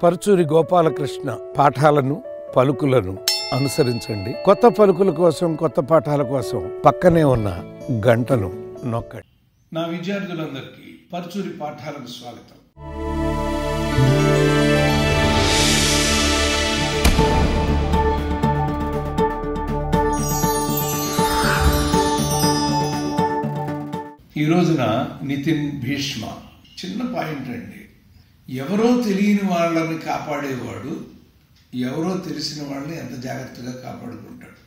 పరుచూరి గోపాలకృష్ణ పాఠాలను పలుకులను అనుసరించండి. కొత్త పలుకుల కోసం, కొత్త పాఠాల కోసం పక్కనే ఉన్న గంటను నొక్కండి. నా విద్యార్థులందరికీ పరుచూరి పాఠాలకు స్వాగతం. ఈ రోజున నితిన్ భీష్మ చిన్న పాయింట్ అండి. ఎవరో తెలియని వాళ్ళని కాపాడేవాడు ఎవరో తెలిసిన వాళ్ళని ఎంత జాగ్రత్తగా కాపాడుకుంటాడు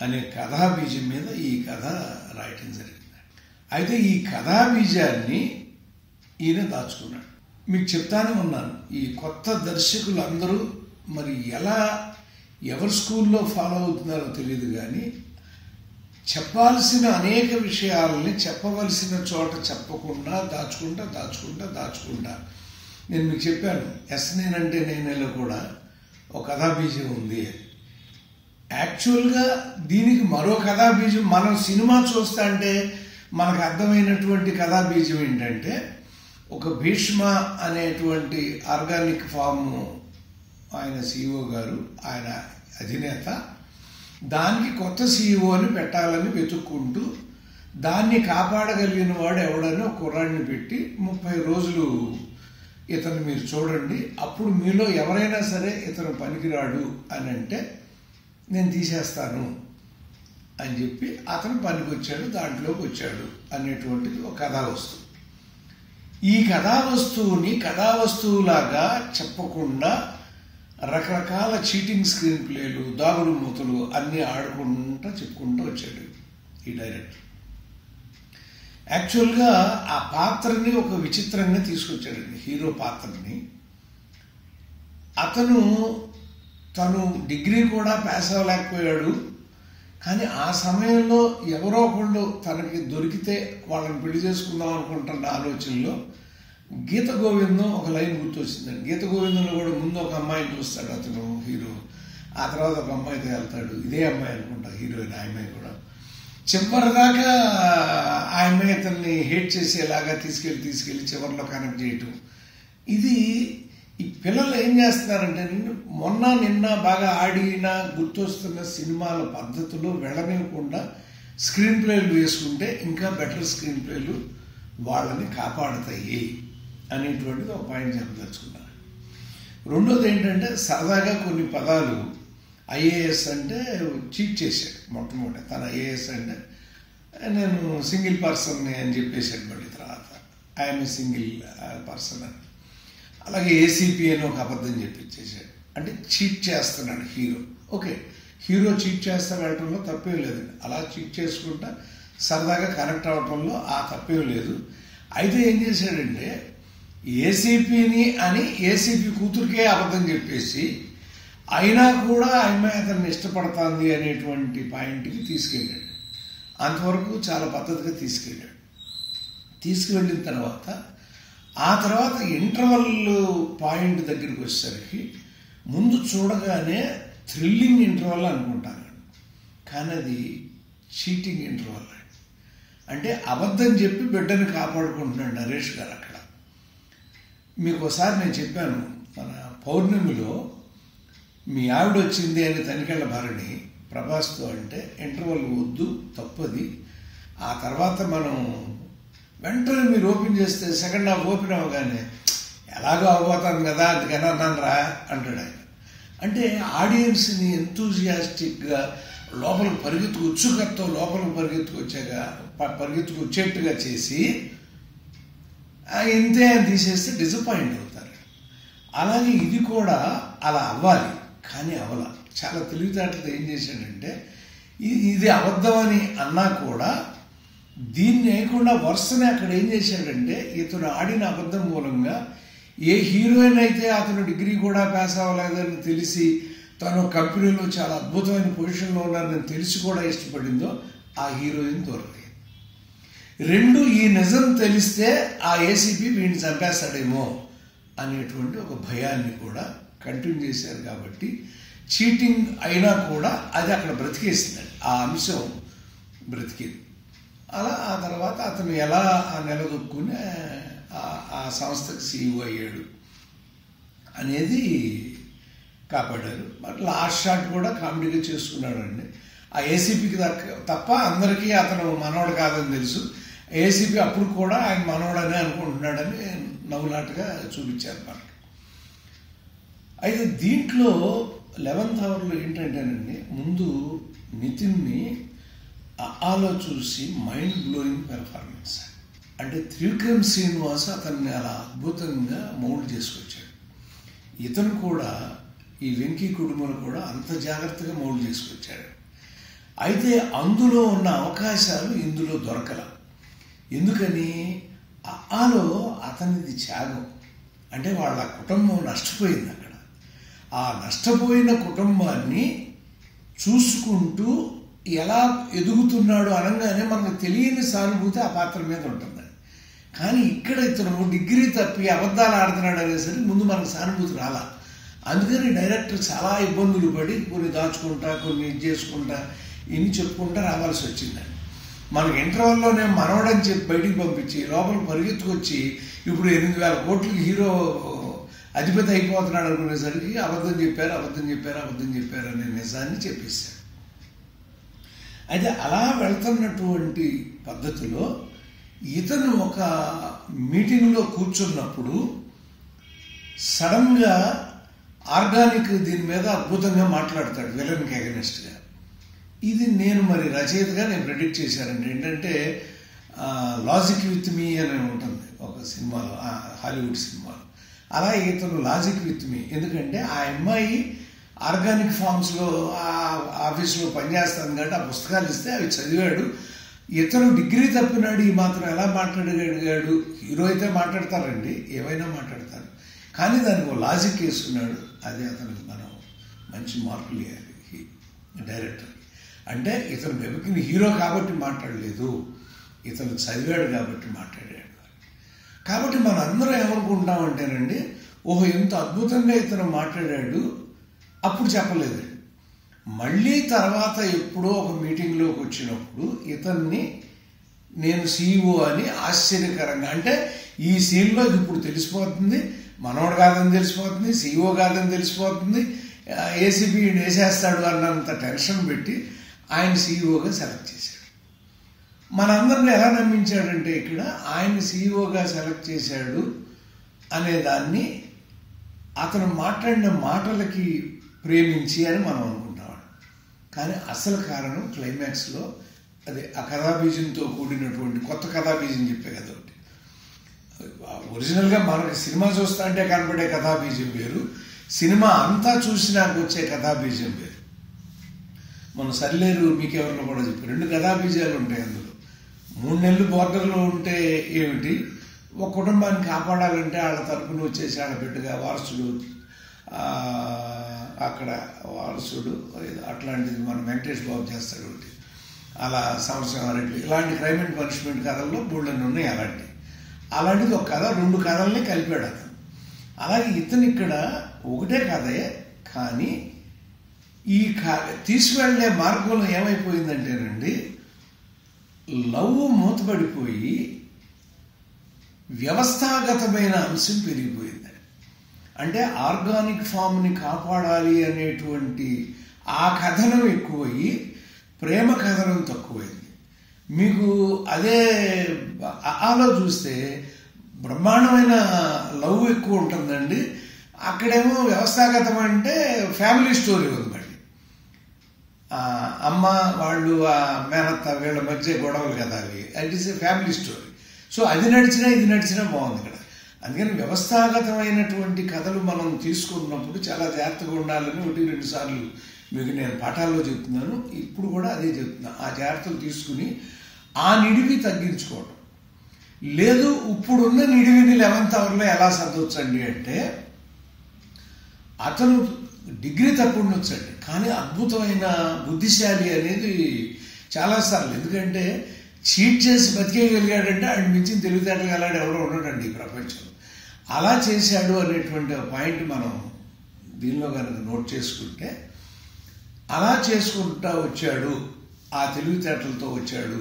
అనే కథాబీజం మీద ఈ కథ రాయటం జరిగింది. అయితే ఈ కథాబీజాన్ని ఈయన దాచుకున్నాడు. మీకు చెప్తానే ఉన్నాను, ఈ కొత్త దర్శకులు అందరూ మరి ఎవరి స్కూల్లో ఫాలో అవుతున్నారో తెలియదు, కానీ చెప్పాల్సిన అనేక విషయాలని చెప్పవలసిన చోట చెప్పకుండా దాచుకుంటా నేను మీకు చెప్పాను, నేనంటే నేనేలో కూడా ఒక కథాబీజం ఉంది. యాక్చువల్గా దీనికి మరో కథాబీజం మనం సినిమా చూస్తా అంటే మనకు అర్థమైనటువంటి కథాబీజం ఏంటంటే, ఒక భీష్మ అనేటువంటి ఆర్గానిక్ ఫామ్ ఆయన CEO గారు, ఆయన అధినేత, దానికి కొత్త CEOని పెట్టాలని వెతుక్కుంటూ దాన్ని కాపాడగలిగిన వాడు ఎవడని ఒక కుర్రాడిని పెట్టి 30 రోజులు ఇతను మీరు చూడండి, అప్పుడు మీలో ఎవరైనా సరే ఇతను పనికిరాడు అని అంటే నేను తీసేస్తాను అని చెప్పి అతను పనికొచ్చాడు, దాంట్లోకి వచ్చాడు అనేటువంటిది ఒక కథావస్తువు. ఈ కథావస్తువుని కథావస్తువులాగా చెప్పకుండా రకరకాల చీటింగ్ స్క్రీన్ ప్లేలు, దాగుడు మూతలు అన్నీ ఆడుకుంటూ చెప్పుకుంటూ వచ్చాడు ఈ డైరెక్టర్. యాక్చువల్గా ఆ పాత్రని ఒక విచిత్రంగా తీసుకొచ్చాడండి, హీరో పాత్రని. తను డిగ్రీ కూడా పాస్ అవ్వలేకపోయాడు, కానీ ఆ సమయంలో ఎవరో ఒకళ్ళు తనకి దొరికితే వాళ్ళని పెళ్లి చేసుకుందాం అనుకుంటున్న ఆలోచనలో గీత గోవిందం ఒక లైన్ గుర్తొచ్చిందండి. గీత గోవిందంలో కూడా ముందు ఒక అమ్మాయిని చూస్తాడు అతను హీరో, ఆ తర్వాత ఒక అమ్మాయితో వెళ్తాడు, ఇదే అమ్మాయి అనుకుంటా హీరోయిన్. ఆ అమ్మాయి కూడా చివరిదాకా ఆ అమ్మాయి అతన్ని హేట్ చేసేలాగా తీసుకెళ్ళి చివరిలో కనెక్ట్ చేయటం. ఇది ఈ పిల్లలు ఏం చేస్తున్నారంటే, నిన్న బాగా ఆడిన గుర్తొస్తున్న సినిమాల పద్ధతిలో వెళ్ళనివ్వకుండా స్క్రీన్ ప్లేలు వేసుకుంటే ఇంకా బెటర్ స్క్రీన్ ప్లేలు వాళ్ళని కాపాడుతాయి అనేటువంటిది ఒక పాయింట్ చెప్పదలుచుకున్నాను. రెండోది ఏంటంటే, సరదాగా కొన్ని పదాలు IAS అంటే చీట్ చేశాడు. మొట్టమొదటి తన IAS అంటే నేను సింగిల్ పర్సన్ని అని చెప్పేశాడు. మళ్ళీ తర్వాత ఐఎమ్ సింగిల్ పర్సన్ అని. అలాగే ACP అని ఒక అబద్ధం చెప్పించేశాడు. అంటే చీట్ చేస్తున్నాడు హీరో. ఓకే, హీరో చీట్ చేస్తా వెళ్ళటంలో తప్పేం లేదండి, అలా చీట్ చేసుకుంటా సరదాగా కనెక్ట్ అవటంలో ఆ తప్పేం లేదు. అయితే ఏం చేశాడంటే, ACPని అని ACP కూతురికే అబద్ధం చెప్పేసి అయినా కూడా అమ్మాయి అతన్ని ఇష్టపడుతుంది అనేటువంటి పాయింట్కి తీసుకెళ్ళాడు. అంతవరకు చాలా పద్ధతిగా తీసుకువెళ్ళిన తర్వాత ఆ తర్వాత ఇంటర్వల్ పాయింట్ దగ్గరికి వచ్చేసరికి ముందు చూడగానే థ్రిల్లింగ్ ఇంటర్వల్ అనుకుంటాను, కానీ అది చీటింగ్ ఇంటర్వల్. అంటే అబద్ధం చెప్పి బిడ్డను కాపాడుకుంటున్నాడు నరేష్ గారు అక్కడ. మీకు ఒకసారి నేను చెప్పాను, మన పౌర్ణమిలో మీ ఆవిడ వచ్చింది అని తనికెళ్ళ భరణి ప్రభాస్తో అంటే ఇంటర్వల్ వద్దు, తప్పది, ఆ తర్వాత మనం వెంటనే మీరు ఓపెన్ చేస్తే సెకండ్ హాఫ్ ఓపెన్ అవ్వగానే ఎలాగో అవ్వబోతాను కదా అందుకని అన్నాను రా అంటాడు ఆయన. అంటే ఆడియన్స్ని ఎంతూజియాస్టిక్గా లోపలికి ఉత్సుకతతో పరిగెత్తుకొచ్చేట్టుగా చేసి ఇంతే అని తీసేస్తే డిసప్పాయింట్ అవుతారు. అలాగే ఇది కూడా అలా అవ్వాలి, కానీ అవలా. చాలా తెలివితేటలతో ఏం చేశాడంటే, ఇది అబద్ధం అని అన్నా కూడా దీన్ని వేయకుండా వరుసనే అక్కడ ఏం చేశాడంటే, ఇతను ఆడిన అబద్ధం మూలంగా ఏ హీరోయిన్ అయితే అతను డిగ్రీ కూడా పాస్ అవ్వలేదని తెలిసి తను కంపెనీలో చాలా అద్భుతమైన పొజిషన్లో ఉన్నారని తెలిసి కూడా ఇష్టపడిందో ఆ హీరోయిన్ దొరకదు. రెండు, ఈ నిజం తెలిస్తే ఆ ACP వీడిని చంపేస్తాడేమో అనేటువంటి ఒక భయాన్ని కూడా కంటిన్యూ చేశారు. కాబట్టి చీటింగ్ అయినా కూడా అది అక్కడ బ్రతికేసిందండి, ఆ అంశం బ్రతికింది. అలా ఆ తర్వాత అతను ఎలా నిలదొక్కుని ఆ సంస్థకు CEO అయ్యాడు అనేది కాపాడారు. బట్ లాస్ట్ షాట్ కూడా కామెడీగా చేసుకున్నాడండి. ఆ ఏసీపీకి తప్ప అందరికీ అతను మనోడు కాదని తెలుసు. ఏసీపీ అప్పుడు కూడా ఆయన మనోడని అనుకుంటున్నాడని నవ్వులాటగా చూపించారు మనకి. అయితే దీంట్లో 11th అవర్లో ఏంటంటేనండి, ముందు నితిన్ని ఆలో చూసి మైండ్ బ్లోయింగ్ పెర్ఫార్మెన్స్. అంటే త్రివిక్రమ్ శ్రీనివాస్ అతన్ని అలా అద్భుతంగా మౌల్డ్ చేసుకొచ్చాడు. ఇతను కూడా ఈ వెంకీ కుటుంబం కూడా అంత జాగ్రత్తగా మౌల్డ్ చేసుకొచ్చాడు. అయితే అందులో ఉన్న అవకాశాలు ఇందులో దొరకల. ఎందుకని? ఆలో అతనిది త్యాగం. అంటే వాళ్ళ కుటుంబం నష్టపోయింది అక్కడ. ఆ నష్టపోయిన కుటుంబాన్ని చూసుకుంటూ ఎలా ఎదుగుతున్నాడు అనగానే మనకు తెలియని సానుభూతి ఆ పాత్ర మీద ఉంటుంది. కానీ ఇక్కడ ఇతను డిగ్రీ తప్పి అబద్ధాలు ఆడుతున్నాడు అనేసరికి ముందు మనకు సానుభూతి రాలా. అందుకని డైరెక్టర్ చాలా ఇబ్బందులు పడి కొన్ని దాచుకుంటా, కొన్ని ఇది చేసుకుంటా, ఇన్ని చెప్పుకుంటా రావాల్సి వచ్చిందండి. మనకి ఇంటర్వెల్లోనే మనవడని చెప్పి బయటికి పంపించి లోపల పరిగెత్తుకొచ్చి ఇప్పుడు 8,000 కోట్లకి హీరో అధిపతి అయిపోతున్నాడు అనుకునేసరికి అబద్ధం చెప్పారు అనే నిజాన్ని చెప్పేశారు. అయితే అలా వెళ్తున్నటువంటి పద్ధతిలో ఇతను ఒక మీటింగ్లో కూర్చున్నప్పుడు సడన్గా ఆర్గానిక్ దీని మీద అద్భుతంగా మాట్లాడతాడు విలన్కి అగెనిస్ట్గా. ఇది నేను మరి రచయితగా నేను ప్రెడిక్ట్ చేశానండి. ఏంటంటే లాజిక్ విత్ మీ అని ఉంటుంది ఒక సినిమాలో, హాలీవుడ్ సినిమాలో. అలా ఇతను లాజిక్ విత్ మీ, ఎందుకంటే ఆ అమ్మాయి ఆర్గానిక్ ఫార్మ్స్లో ఆఫీస్లో పనిచేస్తాను కాబట్టి ఆ పుస్తకాలు ఇస్తే అవి చదివాడు. ఇతను డిగ్రీ తప్పినాడు, ఈ మాత్రం ఎలా మాట్లాడగలిగాడు? హీరో అయితే మాట్లాడతారండి, ఏవైనా మాట్లాడతారు, కానీ దానికి లాజిక్ వేసుకున్నాడు. అది అతనికి మనం మంచి మార్కులు ఇవ్వాలి డైరెక్టర్కి. అంటే ఇతను వెబకిని హీరో కాబట్టి మాట్లాడలేదు, ఇతను చదివాడు కాబట్టి మాట్లాడాడు. కాబట్టి మన అందరం ఏమనుకుంటామంటేనండి, ఓహో ఎంత అద్భుతంగా ఇతను మాట్లాడాడు, అప్పుడు చెప్పలేదు. మళ్ళీ తర్వాత ఎప్పుడో ఒక మీటింగ్లోకి వచ్చినప్పుడు ఇతన్ని నేను CEO అని ఆశ్చర్యకరంగా, అంటే ఈ సీన్లో ఇప్పుడు తెలిసిపోతుంది మనోడు కాదని తెలిసిపోతుంది, CEO కాదని తెలిసిపోతుంది, ఏసీపీ వేసేస్తాడు అన్నంత టెన్షన్ పెట్టి ఆయన CEOగా సెలెక్ట్ చేశాడు. మనందరిని ఎలా నమ్మించాడంటే ఇక్కడ ఆయన CEOగా సెలెక్ట్ చేశాడు అనేదాన్ని అతను మాట్లాడిన మాటలకి ప్రేమించి అని మనం అనుకుంటాం. కానీ అసలు కారణం క్లైమాక్స్లో అదే ఆ కథాబీజంతో కూడినటువంటి కొత్త కథాబీజం చెప్పే కదా ఒకటి. ఒరిజినల్గా మనకి సినిమా చూస్తా అంటే కనపడే కథాబీజం వేరు, సినిమా అంతా చూసినాక వచ్చే కథాబీజం వేరు. మన సరిలేరు మీకెవరిలో కూడా చెప్పి 2 కథాబీజాలు ఉంటాయి అందులో. 3 నెలలు బోర్డర్లో ఉంటే ఏమిటి, ఒక కుటుంబాన్ని కాపాడాలంటే వాళ్ళ తరపున వచ్చేసి వాళ్ళ బిడ్డగా వారసుడు, అక్కడ వారసుడు అట్లాంటిది మన వెంకటేష్ బాబు చేస్తాడు ఒకటి, అలా సంవత్సరం అరటి, ఇలాంటి క్రైమ్ అండ్ పనిష్మెంట్ కథల్లో బోల్డన్ని ఉన్నాయి. అలాంటిది ఒక కథ 2 కథల్ని కలిపాడు అతను. అలాగే ఇతను ఇక్కడ ఒకటే కథే, కానీ ఈ తీసుకువెళ్ళే మార్గంలో ఏమైపోయిందంటేనండి, లవ్ మూతపడిపోయి వ్యవస్థాగతమైన అంశం పెరిగిపోయింది. అంటే ఆర్గానిక్ ఫామ్ని కాపాడాలి అనేటువంటి ఆ కథనం ఎక్కువయ్యి ప్రేమ కథనం తక్కువైంది. మీకు అదే ఆలో చూస్తే బ్రహ్మాండమైన లవ్ ఎక్కువ ఉంటుందండి, అక్కడేమో వ్యవస్థాగతం అంటే ఫ్యామిలీ స్టోరీ ఉంది. మళ్ళీ అమ్మ వాళ్ళు మేనత్త వీళ్ళ మధ్య గొడవలు కదా అవి, it is a family story. So అది నడిచినా ఇది నడిచినా బాగుంది ఇక్కడ. అందుకని వ్యవస్థాగతమైనటువంటి కథలు మనం తీసుకున్నప్పుడు చాలా జాగ్రత్తగా ఉండాలని 1-2 సార్లు మీకు నేను పాఠాల్లో చెప్తున్నాను, ఇప్పుడు కూడా అదే చెప్తున్నాను. ఆ జాగ్రత్తలు తీసుకుని ఆ నిడివి తగ్గించుకోవడం లేదు. ఇప్పుడున్న నిడివిని 11th అవర్లో ఎలా సర్దొచ్చండి అంటే, అతను డిగ్రీ తక్కువ ఉండొచ్చండి, కానీ అద్భుతమైన బుద్ధిశాలి అనేది చాలాసార్లు. ఎందుకంటే చీట్ చేసి బతికేయగలిగాడంటే ఆయన మించిన తెలివితేటలు గలాడు ఎవరో ఉండడండి ఈ ప్రపంచంలో. అలా చేశాడు అనేటువంటి పాయింట్ మనం దీనిలో కనుక నోట్ చేసుకుంటే, అలా చేసుకుంటా వచ్చాడు, ఆ తెలివితేటలతో వచ్చాడు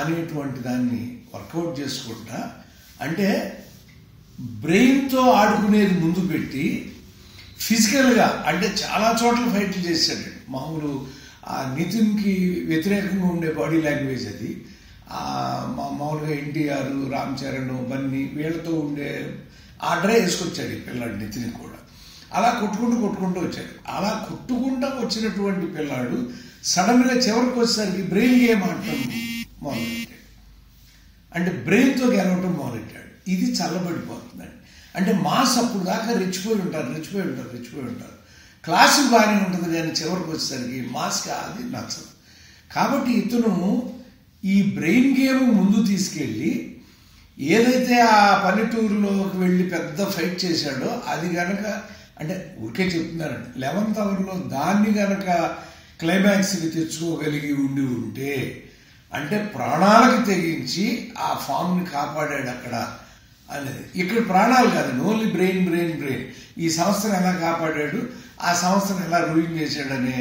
అనేటువంటి దాన్ని వర్కౌట్ చేసుకుంటా, అంటే బ్రెయిన్తో ఆడుకునేది ముందు పెట్టి ఫిజికల్గా అంటే చాలా చోట్ల ఫైట్లు చేశాడు. మామూలు ఆ నితిన్కి వ్యతిరేకంగా ఉండే బాడీ లాంగ్వేజ్ అది. మామూలుగా ఎన్టీఆర్, రామ్ చరణ్, బన్నీ వీళ్ళతో ఉండే ఆర్డరే వేసుకొచ్చాడు ఈ పిల్లాడు నితిన్ కూడా. అలా కొట్టుకుంటూ వచ్చాడు. అలా కొట్టుకుంటూ వచ్చినటువంటి పిల్లాడు సడన్గా చివరికి వచ్చేసరికి బ్రెయిన్ గేమ్ ఆడటం మొదలెట్టాడు. అంటే బ్రెయిన్తో గెలవటం మొదలెట్టాడు. ఇది చల్లబడిపోతుందండి. అంటే మాస్ అప్పుడు దాకా రెచ్చిపోయి ఉంటారు. క్లాసు బాగానే ఉంటుంది కానీ చివరికి వచ్చేసరికి మాస్కి అది నచ్చదు. కాబట్టి ఇతను ఈ బ్రెయిన్ గేమ్ ముందు తీసుకెళ్ళి ఏదైతే ఆ పల్లెటూరులోకి వెళ్ళి పెద్ద ఫైట్ చేశాడో అది గనక, అంటే ఊరికే చెప్తున్నానండి, 11th అవర్లో దాన్ని గనక క్లైమాక్స్కి తెచ్చుకోగలిగి ఉంటే అంటే ప్రాణాలకు తెగించి ఆ ఫామ్ని కాపాడాడు అక్కడ అనేది. ఇక్కడ ప్రాణాలు కాదండి, ఓన్లీ బ్రెయిన్. ఈ సంస్థను ఎలా కాపాడాడు, ఆ సంస్థను ఎలా రూయిన్ చేశాడనే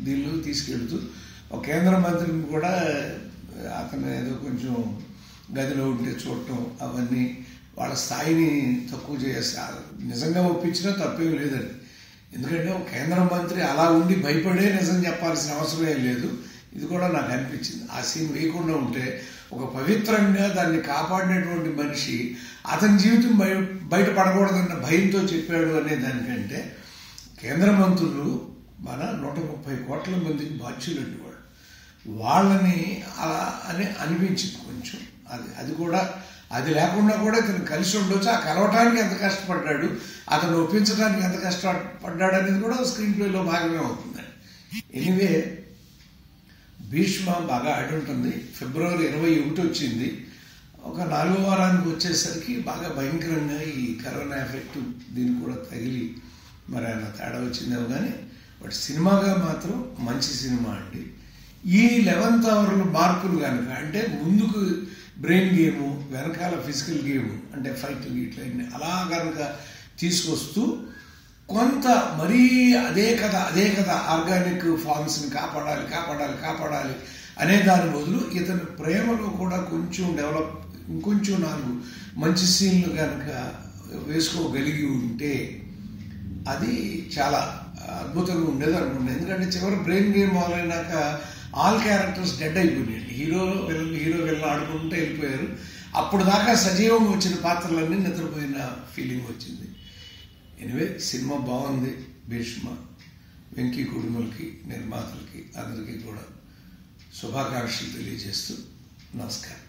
దీనిలో తీసుకెళ్తూ ఒక కేంద్ర మంత్రిని కూడా అతను ఏదో కొంచెం గదిలో ఉంటే చూడటం, అవన్నీ వాళ్ళ స్థాయిని తక్కువ చేస్తారు. నిజంగా ఒప్పించినా తప్పేం లేదండి. ఎందుకంటే ఒక కేంద్ర మంత్రి అలా ఉండి భయపడే నిజం చెప్పాల్సిన అవసరమే లేదు. ఇది కూడా నాకు అనిపించింది. ఆ సీన్ వేయకుండా ఉంటే ఒక పవిత్రంగా దాన్ని కాపాడినటువంటి మనిషి అతని జీవితం బయటపడకూడదన్న భయంతో చెప్పాడు అనే దానికంటే కేంద్ర మంత్రులు మన 130 కోట్ల మందికి బాధ్యులండి వాళ్ళని అలా అని అనిపించింది కొంచెం. అది కూడా అది లేకుండా కూడా ఇతను కలిసి ఉండొచ్చు. ఆ కలవటానికి ఎంత కష్టపడ్డాడు, అతను ఒప్పించడానికి ఎంత కష్టపడ్డాడు అనేది కూడా స్క్రీన్ ప్లేలో భాగమే అవుతుందండి. ఎనీవే భీష్మ బాగా ఆడి ఉంటుంది. ఫిబ్రవరి 21 వచ్చింది. ఒక 4వ వారానికి వచ్చేసరికి బాగా భయంకరంగా ఈ కరోనా ఎఫెక్ట్ దీనికి కూడా తగిలి మరి అన్న తేడా వచ్చిందేమో కానీ బట్ సినిమాగా మాత్రం మంచి సినిమా అండి. ఈ 11th అవర్లు మార్పులు కనుక అంటే ముందుకు బ్రెయిన్ గేము, వెనకాల ఫిజికల్ గేము అంటే ఫైట్ ఇట్లా అలా కనుక తీసుకొస్తూ కొంత మరీ అదే కథ ఆర్గానిక్ ఫార్మ్స్ని కాపాడాలి అనే దాని బదులు ఇతని ప్రేమలో కూడా కొంచెం డెవలప్, ఇంకొంచెం 4 మంచి సీన్లు కనుక వేసుకోగలిగి ఉంటే అది చాలా అద్భుతంగా ఉండేది అనుకుంటున్నాను. ఎందుకంటే చివరి బ్రెయిన్ గేమ్ మొదలైనాక ఆల్ క్యారెక్టర్స్ డెడ్ అయిపోయినాయండి. హీరో విలన్ ఆడుకుంటూ వెళ్ళిపోయారు. అప్పుడు దాకా సజీవంగా వచ్చిన పాత్రలన్నీ నిద్రపోయిన ఫీలింగ్ వచ్చింది. ఎనివే సినిమా బాగుంది. భీష్మ వెంకీ కుటుంబాలకి, నిర్మాతలకి అందరికీ కూడా శుభాకాంక్షలు తెలియజేస్తూ నమస్కారం.